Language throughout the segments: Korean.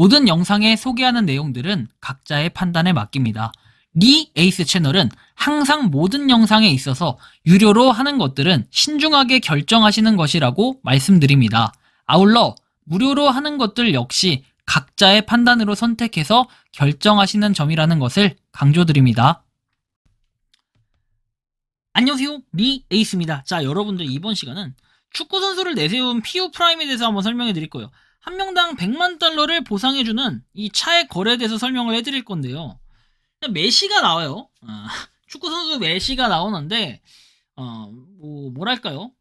모든 영상에 소개하는 내용들은 각자의 판단에 맡깁니다. 리 에이스 채널은 항상 모든 영상에 있어서 유료로 하는 것들은 신중하게 결정하시는 것이라고 말씀드립니다. 아울러 무료로 하는 것들 역시 각자의 판단으로 선택해서 결정하시는 점이라는 것을 강조드립니다. 안녕하세요, 리 에이스입니다. 자, 여러분들 이번 시간은 축구 선수를 내세운 PU 프라임에 대해서 한번 설명해 드릴 거예요. 한 명당 100만 달러를 보상해주는 이 차액 거래에 대해서 설명을 해드릴 건데요. 메시가 나와요. 축구 선수 메시가 나오는데 뭐랄까요?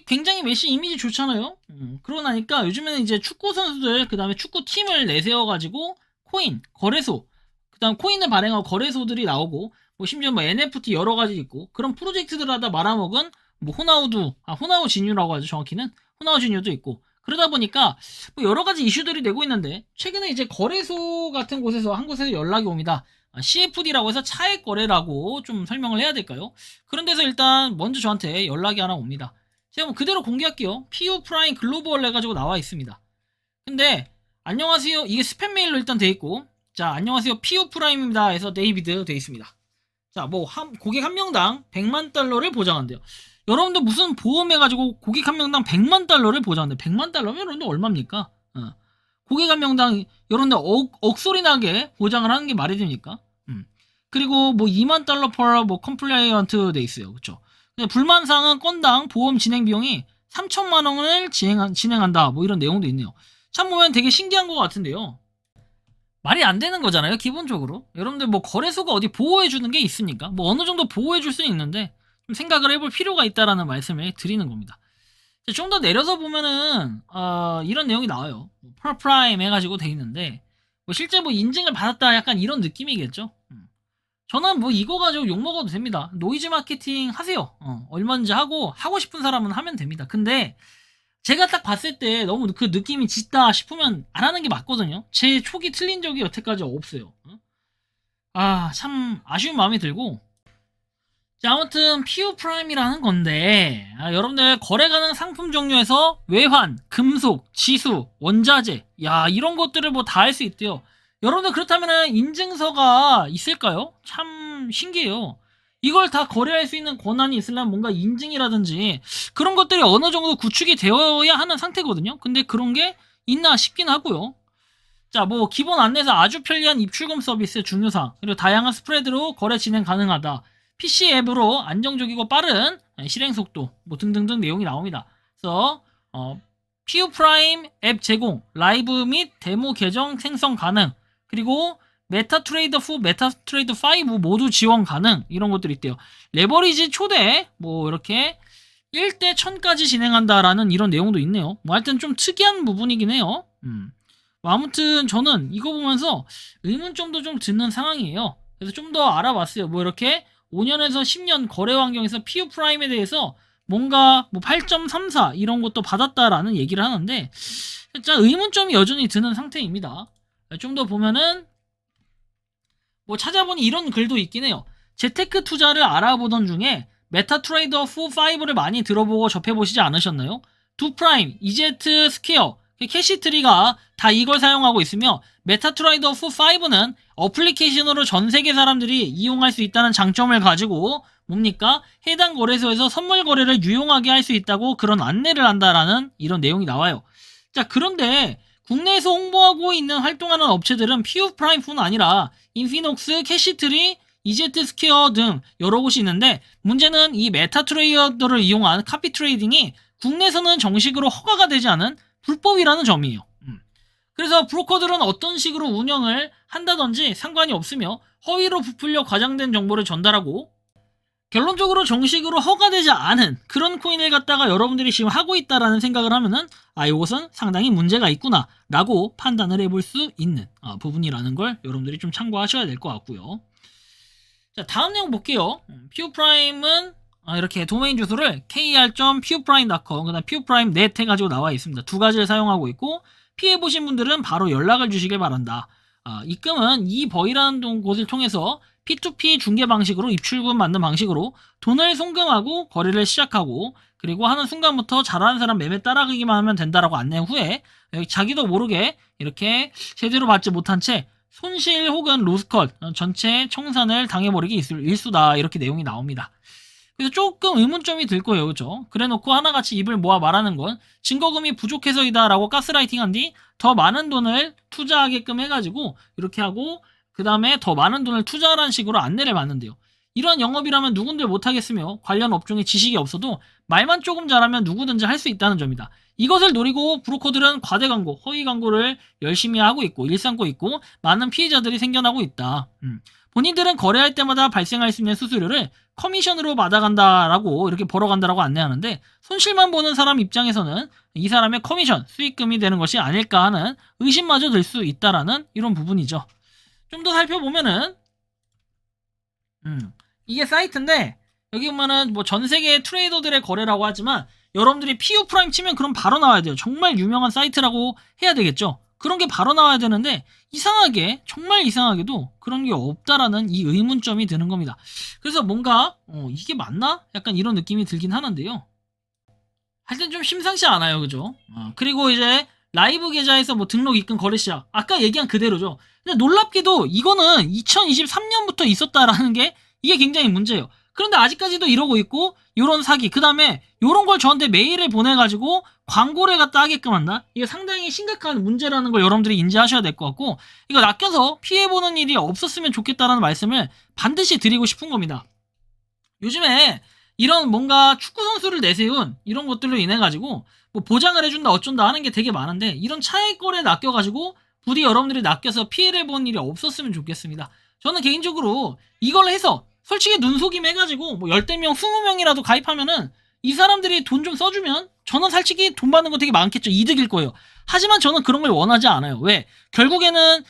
굉장히 메시 이미지 좋잖아요. 그러고 나니까 요즘에는 이제 축구 선수들 그 다음에 축구 팀을 내세워가지고 코인 거래소 그 다음 코인을 발행하고 거래소들이 나오고 뭐 심지어 뭐 NFT 여러 가지 있고 그런 프로젝트들 하다 말아먹은 뭐 호나우지뉴라고 하죠. 정확히는 호나우지뉴도 있고 그러다 보니까 뭐 여러 가지 이슈들이 되고 있는데 최근에 이제 거래소 같은 곳에서 한 곳에서 연락이 옵니다. CFD라고 해서 차액 거래라고 좀 설명을 해야 될까요? 그런 데서 일단 먼저 저한테 연락이 하나 옵니다. 제가 뭐 그대로 공개할게요. PU 프라임 글로벌 해가지고 나와 있습니다. 근데 안녕하세요. 이게 스팸 메일로 일단 돼 있고 자 안녕하세요. PU 프라임입니다. 해서 데이비드 돼 있습니다. 자 뭐 고객 한 명당 100만 달러를 보장한대요. 여러분들 무슨 보험해가지고 고객 한 명당 100만 달러를 보장한대요. 100만 달러면 여러분들 얼마입니까? 고객 한 명당 여러분들 억소리 나게 보장을 하는 게 말이 됩니까? 그리고 뭐 2만 달러 per 뭐 컴플라이언트 돼 있어요. 그쵸? 근데 불만사항은 건당 보험 진행 비용이 3천만 원을 진행한다. 뭐 이런 내용도 있네요. 참 보면 되게 신기한 것 같은데요. 말이 안 되는 거잖아요. 기본적으로. 여러분들 뭐 거래소가 어디 보호해주는 게 있습니까? 뭐 어느 정도 보호해줄 수는 있는데 좀 생각을 해볼 필요가 있다라는 말씀을 드리는 겁니다. 좀 더 내려서 보면은 이런 내용이 나와요. per prime 해가지고 돼 있는데 뭐 실제 뭐 인증을 받았다 약간 이런 느낌이겠죠. 저는 뭐 이거 가지고 욕 먹어도 됩니다. 노이즈 마케팅 하세요. 얼마든지 하고 싶은 사람은 하면 됩니다. 근데 제가 딱 봤을 때 너무 그 느낌이 짙다 싶으면 안 하는 게 맞거든요. 제 촉이 틀린 적이 여태까지 없어요. 참 아쉬운 마음이 들고 자, 아무튼 PU 프라임이라는 건데 여러분들 거래 가능 상품 종류에서 외환, 금속, 지수, 원자재 이런 것들을 뭐 다 할 수 있대요. 여러분들 그렇다면 인증서가 있을까요? 참 신기해요. 이걸 다 거래할 수 있는 권한이 있으려면 뭔가 인증이라든지 그런 것들이 어느 정도 구축이 되어야 하는 상태거든요. 근데 그런 게 있나 싶긴 하고요. 자, 뭐 기본 안내서 아주 편리한 입출금 서비스 중요사항 그리고 다양한 스프레드로 거래 진행 가능하다. PC 앱으로 안정적이고 빠른 실행 속도 뭐 등등등 내용이 나옵니다. 그래서 PU 프라임 앱 제공, 라이브 및 데모 계정 생성 가능, 그리고 메타트레이더 4, 메타트레이더 5 모두 지원 가능 이런 것들이 있대요. 레버리지 초대 뭐 이렇게 1대 1000까지 진행한다라는 이런 내용도 있네요. 뭐 하여튼 좀 특이한 부분이긴 해요. 뭐 아무튼 저는 이거 보면서 의문점도 좀 드는 상황이에요. 그래서 좀 더 알아봤어요. 뭐 이렇게 5년에서 10년 거래 환경에서 PU 프라임에 대해서 뭔가 뭐 8.34 이런 것도 받았다라는 얘기를 하는데 진짜 의문점이 여전히 드는 상태입니다. 좀 더 보면은 뭐 찾아보니 이런 글도 있긴 해요. 재테크 투자를 알아보던 중에 메타트레이더 4, 5를 많이 들어보고 접해보시지 않으셨나요? 두 프라임, 이제트 스퀘어, 캐시트리가 다 이걸 사용하고 있으며 메타트레이더 4, 5는 어플리케이션으로 전 세계 사람들이 이용할 수 있다는 장점을 가지고 뭡니까? 해당 거래소에서 선물 거래를 유용하게 할 수 있다고 그런 안내를 한다라는 이런 내용이 나와요. 자, 그런데 국내에서 홍보하고 있는 활동하는 업체들은 PU 프라임뿐 아니라 인피녹스, 캐시트리, 이제트 스퀘어 등 여러 곳이 있는데 문제는 이 메타트레이더를 이용한 카피 트레이딩이 국내에서는 정식으로 허가가 되지 않은 불법이라는 점이에요. 그래서 브로커들은 어떤 식으로 운영을 한다든지 상관이 없으며 허위로 부풀려 과장된 정보를 전달하고 결론적으로 정식으로 허가되지 않은 그런 코인을 갖다가 여러분들이 지금 하고 있다라는 생각을 하면은 이것은 상당히 문제가 있구나 라고 판단을 해볼 수 있는 부분이라는 걸 여러분들이 좀 참고하셔야 될 것 같고요. 자, 다음 내용 볼게요. PU 프라임은 이렇게 도메인 주소를 kr.puprime.com 그다음 puprime.net 해가지고 나와 있습니다. 두 가지를 사용하고 있고 피해보신 분들은 바로 연락을 주시길 바란다. 입금은 이 버이라는 곳을 통해서 P2P 중개 방식으로 입출금 받는 방식으로 돈을 송금하고 거래를 시작하고 그리고 하는 순간부터 잘하는 사람 매매 따라가기만 하면 된다라고 안내 후에 자기도 모르게 이렇게 제대로 받지 못한 채 손실 혹은 로스컷 전체 청산을 당해버리기 일수다 이렇게 내용이 나옵니다. 그래서 조금 의문점이 들 거예요. 그죠? 그래 놓고 하나같이 입을 모아 말하는 건 증거금이 부족해서이다 라고 가스라이팅 한 뒤 더 많은 돈을 투자하게끔 해가지고 이렇게 하고 그 다음에 더 많은 돈을 투자하라는 식으로 안내를 받는데요. 이런 영업이라면 누군들 못하겠으며 관련 업종에 지식이 없어도 말만 조금 잘하면 누구든지 할 수 있다는 점이다. 이것을 노리고 브로커들은 과대 광고, 허위 광고를 열심히 하고 있고 일삼고 있고 많은 피해자들이 생겨나고 있다. 본인들은 거래할 때마다 발생할 수 있는 수수료를 커미션으로 받아간다라고 이렇게 벌어간다라고 안내하는데 손실만 보는 사람 입장에서는 이 사람의 커미션, 수익금이 되는 것이 아닐까 하는 의심마저 들 수 있다라는 이런 부분이죠. 좀 더 살펴보면은 이게 사이트인데 여기 보면은 뭐 전 세계 트레이더들의 거래라고 하지만 여러분들이 PU 프라임 치면 그럼 바로 나와야 돼요. 정말 유명한 사이트라고 해야 되겠죠. 그런 게 바로 나와야 되는데 이상하게 정말 이상하게도 그런 게 없다라는 이 의문점이 드는 겁니다. 그래서 뭔가 이게 맞나? 약간 이런 느낌이 들긴 하는데요. 하여튼 좀 심상치 않아요. 그죠? 그리고 이제 라이브 계좌에서 뭐 등록 입금 거래 시작 아까 얘기한 그대로죠. 근데 놀랍게도 이거는 2023년부터 있었다라는 게 이게 굉장히 문제예요. 그런데 아직까지도 이러고 있고 요런 사기 그 다음에 요런 걸 저한테 메일을 보내가지고 광고를 갖다 하게끔 한다? 이게 상당히 심각한 문제라는 걸 여러분들이 인지하셔야 될 것 같고 이거 낚여서 피해보는 일이 없었으면 좋겠다라는 말씀을 반드시 드리고 싶은 겁니다. 요즘에 이런 뭔가 축구 선수를 내세운 이런 것들로 인해 가지고 뭐 보장을 해준다 어쩐다 하는 게 되게 많은데 이런 차액 거래에 낚여가지고 부디 여러분들이 낚여서 피해를 본 일이 없었으면 좋겠습니다. 저는 개인적으로 이걸 해서 솔직히 눈속임 해가지고 뭐 10명, 20명이라도 가입하면은 이 사람들이 돈 좀 써주면 저는 솔직히 돈 받는 거 되게 많겠죠. 이득일 거예요. 하지만 저는 그런 걸 원하지 않아요. 왜? 결국에는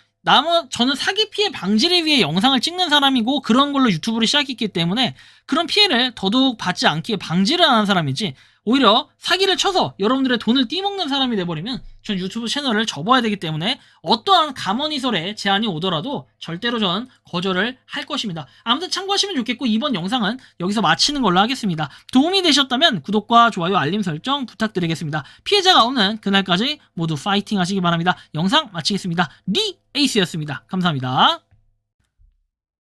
저는 사기 피해 방지를 위해 영상을 찍는 사람이고 그런 걸로 유튜브를 시작했기 때문에 그런 피해를 더더욱 받지 않기에 방지를 하는 사람이지 오히려 사기를 쳐서 여러분들의 돈을 띠먹는 사람이 돼버리면 전 유튜브 채널을 접어야 되기 때문에 어떠한 감언이설에 제한이 오더라도 절대로 전 거절을 할 것입니다. 아무튼 참고하시면 좋겠고 이번 영상은 여기서 마치는 걸로 하겠습니다. 도움이 되셨다면 구독과 좋아요 알림 설정 부탁드리겠습니다. 피해자가 오는 그날까지 모두 파이팅 하시기 바랍니다. 영상 마치겠습니다. 리 에이스였습니다. 감사합니다.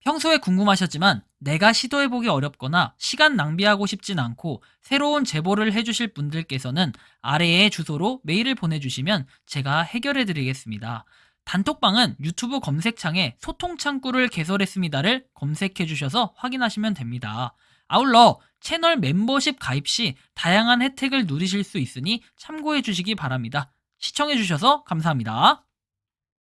평소에 궁금하셨지만 내가 시도해보기 어렵거나 시간 낭비하고 싶진 않고 새로운 제보를 해주실 분들께서는 아래의 주소로 메일을 보내주시면 제가 해결해드리겠습니다. 단톡방은 유튜브 검색창에 소통창구를 개설했습니다를 검색해주셔서 확인하시면 됩니다. 아울러 채널 멤버십 가입 시 다양한 혜택을 누리실 수 있으니 참고해주시기 바랍니다. 시청해주셔서 감사합니다.